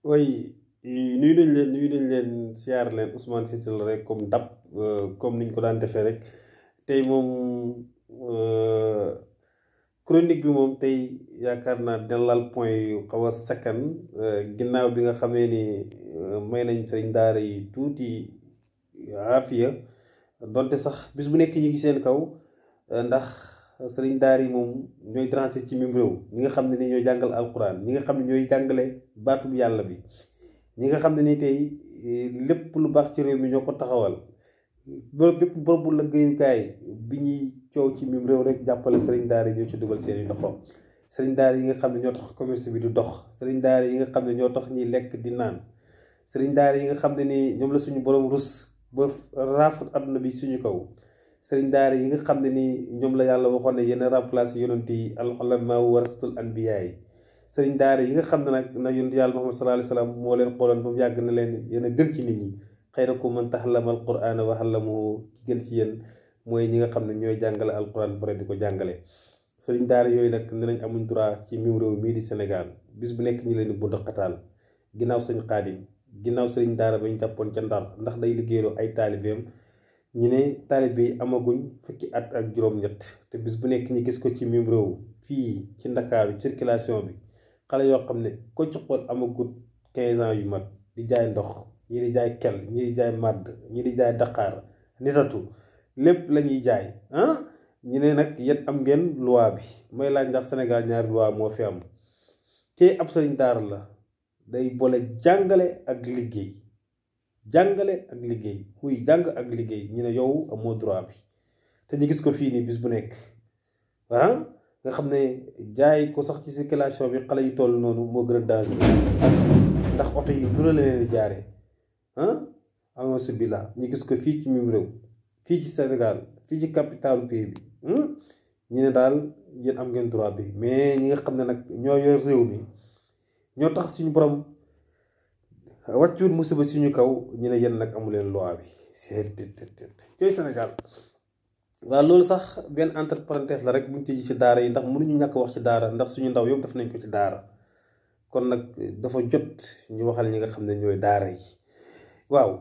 way nuyu nañ leen siyaar leen Ousmane Cissé la rek comme dab comme niñ ko daan defee rek tey moom chronique bi moom tey yaakaar naa dina laal point yu xaw a sakkan ginnaaw bi nga xamee ni may nañ sëriñ daara yi tuuti aafiya donte sax bis bu nekk ñu ngi seen kaw ndax sëriñ daara yi moom ñooy transit ci mim réew ñi nga xam ne ni ñooy jàngal alquran ñi nga xam ne ñooy jàngale baatub yàlla bi ñi nga xam ne ni tey lépp lu baax ci réew mi ñoo ko taxawal bépp bërëbu liggéeyukaay bi ñuy coow ci mim réew rek jàppale sëriñ daara yi ñoo ci dugal seeni loxo sëriñ daara yi nga xam ne ñoo tax commerce bi du dox sëriñ daara yi nga xam ne ñoo tax ñuy lekk di naan sëriñ daara yi nga xam ne ni ñoom la suñu borom rus ba raafut àdduna bi suñu kaw sëriñ daara yi nga xam ne ni ñoom la yàlla waxoon ne yéen a remplacé yonent yi alxulamaa warasatul anbiyaa yi sëriñ daara yi nga xam ne nag yonent yàlla Muhammad sallallahu alayhi wa sallam moo leen xooloon ba mu yàgg na leen yéen a gën ci nit ñi xayrakum man ta'allama alqur'ana wa 'allamahu ki gën ci yéen mooy ñi nga xam ne ñooy jàngale alquran pare di ko jàngale sëriñ daara yooyu nag ne nañ amuñ droit ci mim réew mii di Sénégal bis bu nekk ñi leen di bundu xataal ginnaaw sëñ Xaadim ginnaaw sëriñ daara ba ñu jàppoon ca Ndar ndax day liggéeyloo ay taalibeem ñu ne taalibe yi amaguñ fukki at ak juróom-ñett te bis bu nekk ñi gis ko ci mim réew fii ci Ndakaaru circulation bi xale yoo xam ne ko ci xool amagut 15 ans yu mat di jaay ndox ñii di jaay kel ñii di jaay màdd ñii di jaay daqaar nitatu lépp la ñuy jaay ñu ne nag yéen am ngeen loi bi may laaj ndax Sénégal ñaari loi moo fi am te ab sëriñ daara la day boole jàngale ak liggéey muy jàng ak liggéey ñu ne yow amoo droit bi te ñu gis ko fii nii bis bu nekk nga xam ne jaay ko sax ci circulation bi xale yu toll noonu moo gën a danger ndax oto yi lu la leen di jaaree amosi bi la ñu gis ko fii ci mim réew fii ci Sénégal fii ci capitalu pays bi ñu ne daal yéen am ngeen droit bi mais ñi nga xam ne nag ñoo yor réew mi ñoo tax suñu borom wàccul musiba suñu kaw ñu ne yéen nag amuleen loi bi cooy Sénégal waaw loolu sax benn entre parenthèse la rek buñ tëj ci daara yi ndax mënuñu ñàkk wax ci daara ndax suñu ndaw yëpp def nañ ko ci daara kon nag dafa jot ñu waxal ñi nga xam ne ñooy daara yi waaw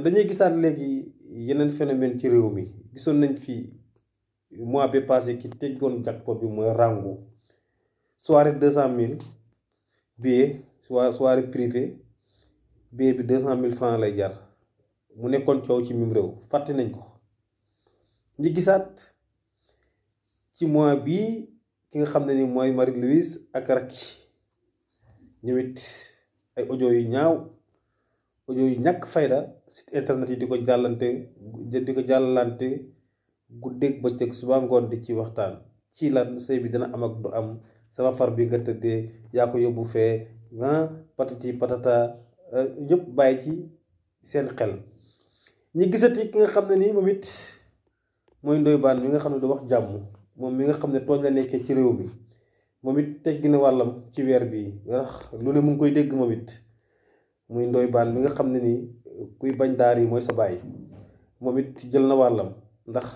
dañuy gisaat léegi yeneen phénomène ci réew mi gisoon nañ fi mois bi passé ki teggoon jackpot bi mooy Rango soirée 200 000 billet soirée privée billet bi 200 000 francs lay jar mu nekkoon coow ci mim réew fàtte nañ ko ñi gisaat ci mois bii ki nga xam ne ni mooy Marie-Louise ak Racky ñoom it ay audio yu ñaaw audio yu ñàkk fayda site internet yi di ko jàllalante guddeeg bëccëg suba ngoon di ci waxtaan ci lan sëy bi dina am ak du am sama far bi nga tëddee yaa ko yóbbu fee patati patata ñëpp bàyyi ci seen xel ñi gisati ki nga xam ne nii moom it mooy Ndoye Bane mi nga xam ne du wax jàmm moom mi nga xam ne tooñ la nekkee ci réew mi moom it teggi na wàllam ci weer bii ndax lu ne mu ngi koy dégg moom it muy Ndoye Bane mi nga xam ne nii kuy bañ daar yi mooy sa baay moom it jël na wàllam ndax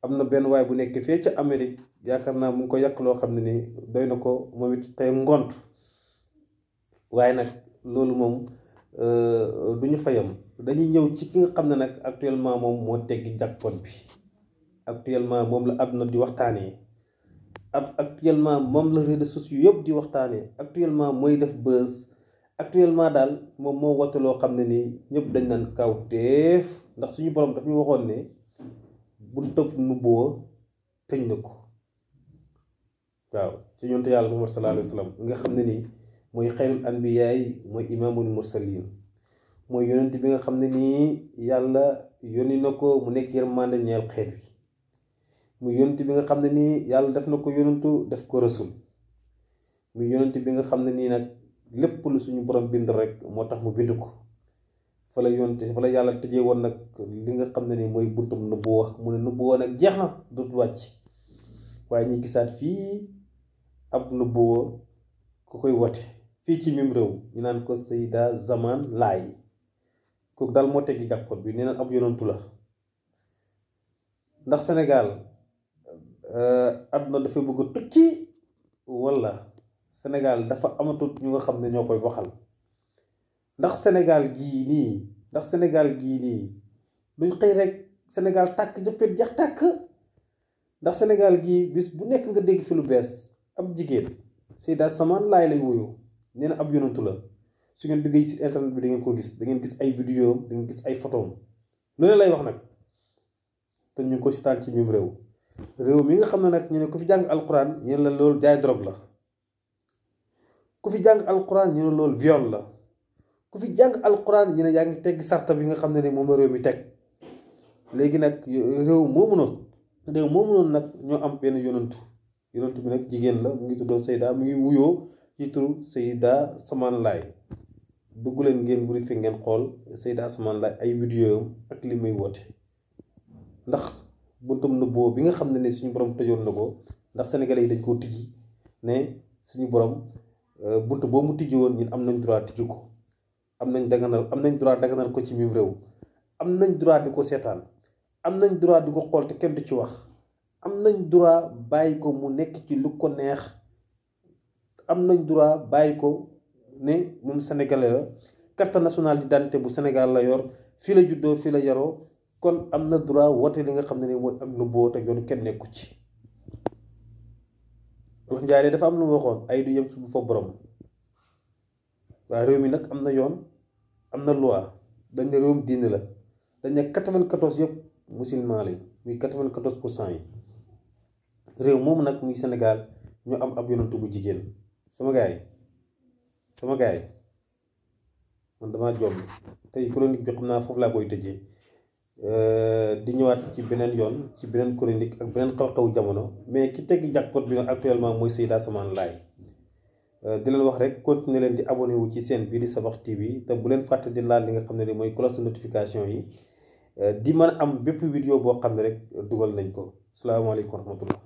am na benn waay bu nekk fee ca Amérique yaakaar naa mu ngi ko yàq loo xam ne nii doy na ko moom it xëy ngont waaye nag loolu moom du ñu fayam dañuy ñëw ci ki nga xam ne nag actuellement moom moo teggi jackpot bi actuellement moom la àdduna di waxtaanee actuellement moom la réseaux sociaux yëpp di waxtaanee actuellement mooy def buzz actuellement daal moom moo woote loo xam ne nii ñëpp dañ naan kawteef ndax suñu borom daf ñu waxoon ne buntab nubuwa tëj na ko waaw ci yonent yàlla Muhammad sallallahu alayhi wa sallam nga xam ne nii mooy xayrul anbiyaa yi mooy imaamul mursalin mooy yonent bi nga xam ne nii yàlla yónni na ko mu nekk yërmande ñeel xeet wi muy yonent bi nga xam ne nii yàlla def na ko yonentu def ko rasul muy yonent bi nga xam ne nii nag lépp lu suñu borom bind rek moo tax mu bind ko fa la yàlla tëjee woon nag li nga xam ne nii mooy buntum nubuwa mu ne nubuwa nag jeex na dootul wàcc waaye ñi gisaat fii ab nubuwa ku koy wote fii ci mim réew ñu naan ko Seyda Zaman Laay kooku daal moo teggi jackpot bi nee naan ab yonantu la ndax Sénégal àdduna dafay bëgg a tukki wala Sénégal dafa amatut ñu nga xam ne ñoo koy waxal ndax Sénégal gii nii duñ xëy rek Sénégal tàkk jëppet jax tàkk. ndax Sénégal gii bis bu nekk nga dégg fi lu bees ab jigéen Seyda Samaan Laay lay wuyu nee na ab yonantu la su ngeen duggee ci internet bi da ngeen ko gis da ngeen gis ay vidéo da ngeen gis ay photo loolu lay wax nag te ñu ko sitaan ci mim réew mi nga xam ne nag ñu ne ku fi jàng alquran ñu ne la loolu jaay drogue la ku fi jàng alquran ñu ne loolu viol la ku fi jàng alquran ñu ne yaa ngi tegg sarta bi nga xam ne ne moom la réew mi teg léegi nag réew moomu noonu nag ñoo am benn yonantu bi nag jigéen la mu ngi tuddoo Seyda mu ngi wuyoo ci turu Seyda Samaan Laay dugg leen ngeen buri fi ngeen xool Seyda Samaan Laay ay vidéo ak li muy woote ndax buntum nëbboo bi nga xam ne suñu borom tëjoon na ko ndax sénégalais yi dañ koo tijji ne suñu borom bunt boo mu tijji woon ñun am nañ droit tijji ko am nañ droit daganal ko ci mim réew am nañ droit di ko seetaan am nañ droit di ko xool te kenn du ci wax am nañ droit bàyyi ko mu nekk ci lu ko neex am nañ droit bàyyi ko ne moom sénégalais la carte nationale d'identité bu Sénégal la yor fii la juddoo fii la yaroo kon am na droit woote li nga xam ne ni mooy ak nubboo te yoonu kenn nekku ci. Wolof Njaay dafa am lu ma waxoon ay du yem ci bu fa borom waaye réew mi nag am na yoon am na loi dañ ne réewum diine la dañ ne 94 yëpp musulman lañ muy 94% yi réew moomu nag muy Sénégal ñu am ab yonantu bu jigéen sama gaay man damaa jomb tey chronique bi xam naa foofu laa koy tëjee di ñëwaat ci beneen yoon ci beneen chronique ak beneen xew-xew jamono mais ki tegg jackpot bi nag actuellement mooy Seyda Samaan Laay di leen wax rek continuer leen di abonné wu ci seen bii di Sabax TV te bu leen fàtte di laal li nga xam ne ni mooy cloche de notification yi di mën a am bépp vidéo boo xam ne rek dugal nañ ko salaamaaleykum wa rahmatullah